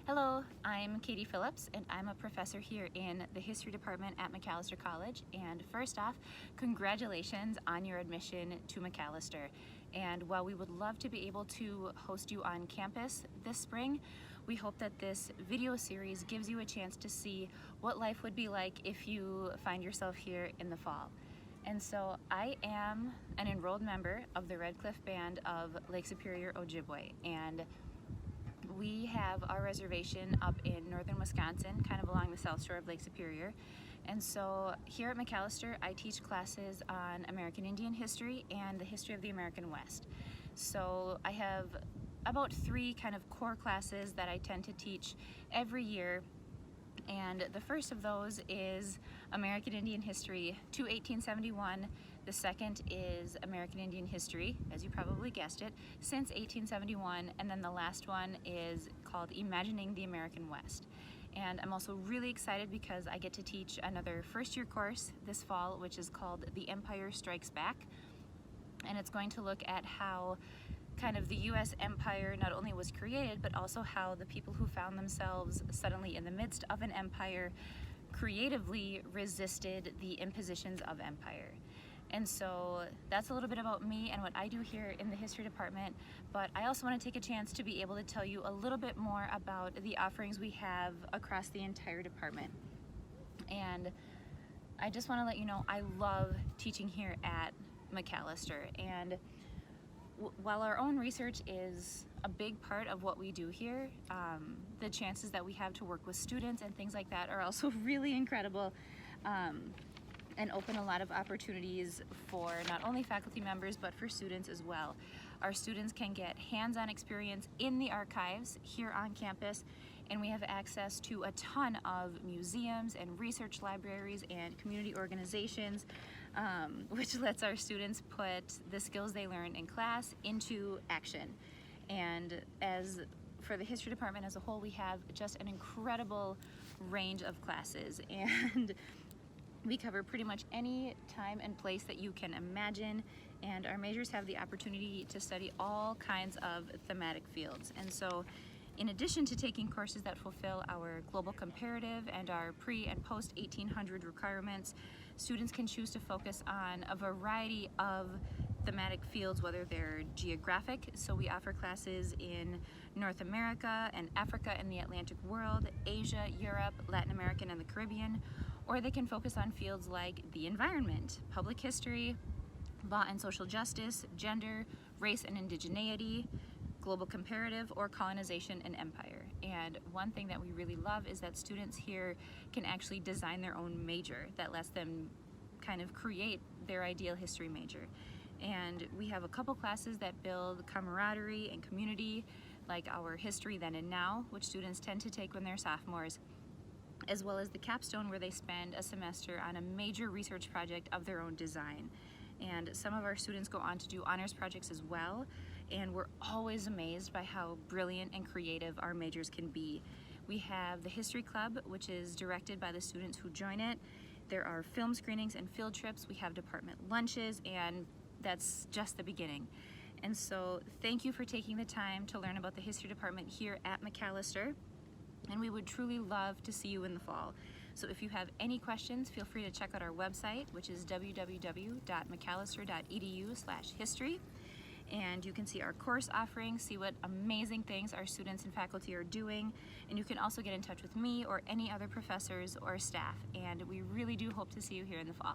Hello, I'm Katie Phillips and I'm a professor here in the history department at Macalester College. And first off, congratulations on your admission to Macalester. And while we would love to be able to host you on campus this spring, we hope that this video series gives you a chance to see what life would be like if you find yourself here in the fall. And so I am an enrolled member of the Red Cliff Band of Lake Superior, Ojibwe, and we have our reservation up in northern Wisconsin, kind of along the south shore of Lake Superior. And so here at Macalester, I teach classes on American Indian history and the history of the American West. So I have about 3 kind of core classes that I tend to teach every year. And the first of those is American Indian history to 1871. The second is American Indian history, as you probably guessed it, since 1871. And then the last one is called Imagining the American West. And I'm also really excited because I get to teach another first-year course this fall, which is called The Empire Strikes Back. And it's going to look at how kind of the U.S. empire not only was created, but also how the people who found themselves suddenly in the midst of an empire creatively resisted the impositions of empire. And so that's a little bit about me and what I do here in the history department, but I also want to take a chance to be able to tell you a little bit more about the offerings we have across the entire department. And I just want to let you know I love teaching here at Macalester, and while our own research is a big part of what we do here, the chances that we have to work with students and things like that are also really incredible, and open a lot of opportunities for not only faculty members but for students as well. Our students can get hands-on experience in the archives here on campus, and we have access to a ton of museums and research libraries and community organizations, which lets our students put the skills they learn in class into action. And as for the history department as a whole, we have just an incredible range of classes, and we cover pretty much any time and place that you can imagine, and our majors have the opportunity to study all kinds of thematic fields. And so in addition to taking courses that fulfill our global comparative and our pre and post 1800 requirements, students can choose to focus on a variety of thematic fields, whether they're geographic, so we offer classes in North America and Africa and the Atlantic world, Asia, Europe, Latin America, and the Caribbean, or they can focus on fields like the environment, public history, law and social justice, gender, race and indigeneity, global comparative, or colonization and empire. And one thing that we really love is that students here can actually design their own major that lets them kind of create their ideal history major. And we have a couple classes that build camaraderie and community, like our History Then and Now, which students tend to take when they're sophomores, as well as the capstone, where they spend a semester on a major research project of their own design. And some of our students go on to do honors projects as well, and we're always amazed by how brilliant and creative our majors can be. We have the History Club, which is directed by the students who join it. There are film screenings and field trips. We have department lunches, and that's just the beginning. And so thank you for taking the time to learn about the history department here at Macalester, and we would truly love to see you in the fall. So if you have any questions, feel free to check out our website, which is www.macalester.edu/history. And you can see our course offerings, see what amazing things our students and faculty are doing. And you can also get in touch with me or any other professors or staff. And we really do hope to see you here in the fall.